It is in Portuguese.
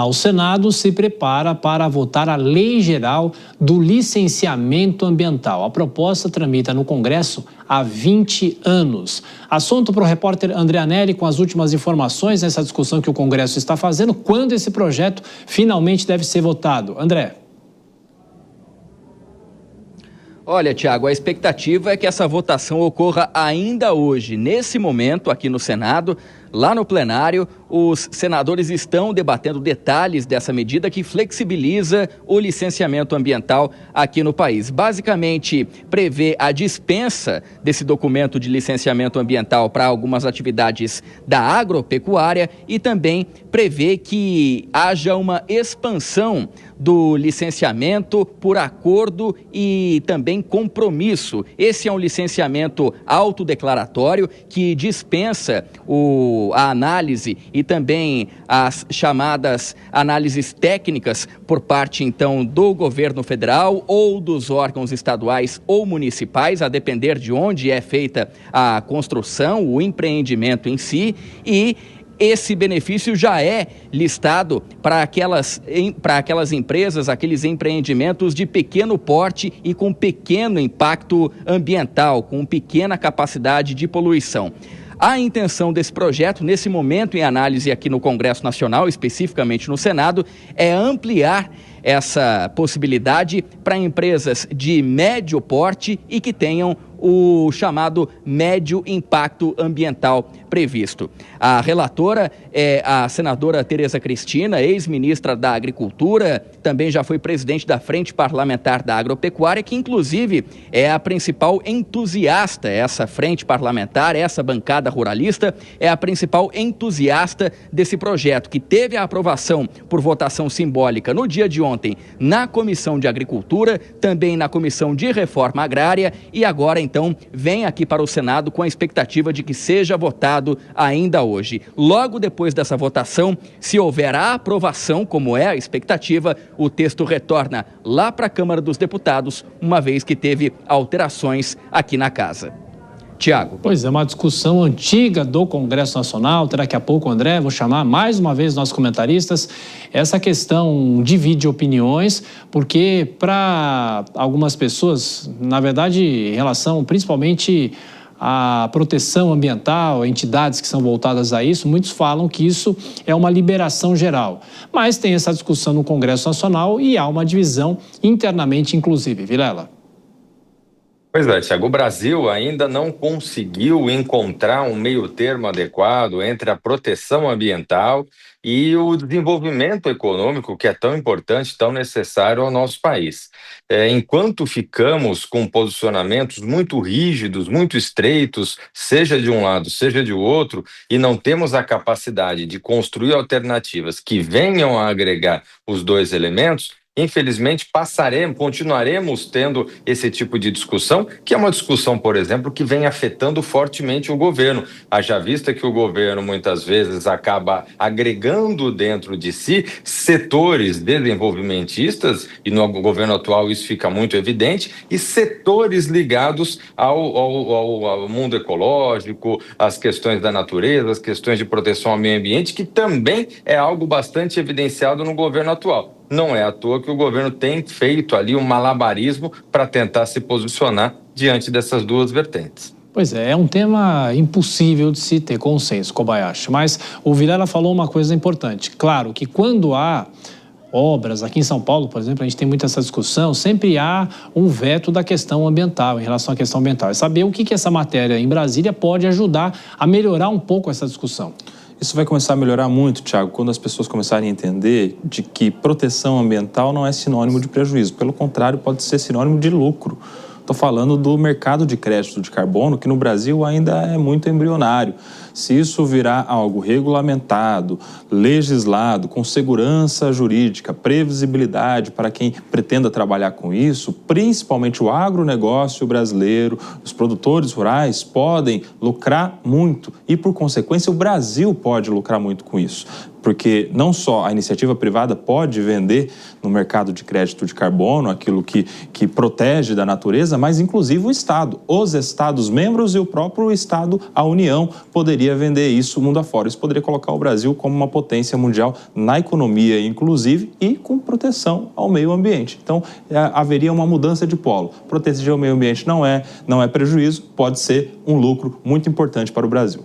O Senado se prepara para votar a Lei Geral do Licenciamento Ambiental. A proposta tramita no Congresso há 20 anos. Assunto para o repórter André Anelli com as últimas informações nessa discussão que o Congresso está fazendo. Quando esse projeto finalmente deve ser votado? André. Olha, Tiago, a expectativa é que essa votação ocorra ainda hoje. Nesse momento, aqui no Senado, lá no plenário, os senadores estão debatendo detalhes dessa medida que flexibiliza o licenciamento ambiental aqui no país. Basicamente, prevê a dispensa desse documento de licenciamento ambiental para algumas atividades da agropecuária e também prevê que haja uma expansão do licenciamento por acordo e também compromisso. Esse é um licenciamento autodeclaratório que dispensa a análise e também as chamadas análises técnicas por parte, então, do governo federal ou dos órgãos estaduais ou municipais, a depender de onde é feita a construção, o empreendimento em si, e esse benefício já é listado para aquelas empresas, aqueles empreendimentos de pequeno porte e com pequeno impacto ambiental, com pequena capacidade de poluição. A intenção desse projeto, nesse momento em análise aqui no Congresso Nacional, especificamente no Senado, é ampliar essa possibilidade para empresas de médio porte e que tenham o chamado médio impacto ambiental previsto. A relatora é a senadora Tereza Cristina, ex-ministra da Agricultura, também já foi presidente da Frente Parlamentar da Agropecuária, que inclusive é a principal entusiasta, essa frente parlamentar, essa bancada ruralista, é a principal entusiasta desse projeto, que teve a aprovação por votação simbólica no dia de ontem na Comissão de Agricultura, também na Comissão de Reforma Agrária e agora, então, vem aqui para o Senado com a expectativa de que seja votado ainda hoje. Logo depois dessa votação, se houver a aprovação, como é a expectativa, o texto retorna lá para a Câmara dos Deputados, uma vez que teve alterações aqui na Casa. Tiago. Pois é, uma discussão antiga do Congresso Nacional. Daqui a pouco, André, vou chamar mais uma vez nossos comentaristas. Essa questão divide opiniões, porque para algumas pessoas, na verdade, em relação principalmente à proteção ambiental, entidades que são voltadas a isso, muitos falam que isso é uma liberação geral. Mas tem essa discussão no Congresso Nacional e há uma divisão internamente, inclusive. Vilela. Pois é, Tiago, o Brasil ainda não conseguiu encontrar um meio-termo adequado entre a proteção ambiental e o desenvolvimento econômico, que é tão importante, tão necessário ao nosso país. Enquanto ficamos com posicionamentos muito rígidos, muito estreitos, seja de um lado, seja de outro, e não temos a capacidade de construir alternativas que venham a agregar os dois elementos, infelizmente, continuaremos tendo esse tipo de discussão, que é uma discussão, por exemplo, que vem afetando fortemente o governo. Haja vista que o governo, muitas vezes, acaba agregando dentro de si setores desenvolvimentistas, e no governo atual isso fica muito evidente, e setores ligados ao mundo ecológico, às questões da natureza, às questões de proteção ao meio ambiente, que também é algo bastante evidenciado no governo atual. Não é à toa que o governo tem feito ali um malabarismo para tentar se posicionar diante dessas duas vertentes. Pois é um tema impossível de se ter consenso, Kobayashi. Mas o Vilela falou uma coisa importante. Claro que quando há obras, aqui em São Paulo, por exemplo, a gente tem muito essa discussão, sempre há um veto da questão ambiental, em relação à questão ambiental. É saber o que essa matéria em Brasília pode ajudar a melhorar um pouco essa discussão. Isso vai começar a melhorar muito, Tiago, quando as pessoas começarem a entender de que proteção ambiental não é sinônimo de prejuízo. Pelo contrário, pode ser sinônimo de lucro. Estou falando do mercado de crédito de carbono, que no Brasil ainda é muito embrionário. Se isso virar algo regulamentado, legislado, com segurança jurídica, previsibilidade para quem pretenda trabalhar com isso, principalmente o agronegócio brasileiro, os produtores rurais podem lucrar muito e, por consequência, o Brasil pode lucrar muito com isso. Porque não só a iniciativa privada pode vender no mercado de crédito de carbono aquilo que protege da natureza, mas inclusive o Estado. Os Estados-membros e o próprio Estado, a União, poderiam poderia vender isso mundo afora. Isso poderia colocar o Brasil como uma potência mundial na economia, inclusive, e com proteção ao meio ambiente. Então, haveria uma mudança de polo. Proteger o meio ambiente não é prejuízo, pode ser um lucro muito importante para o Brasil.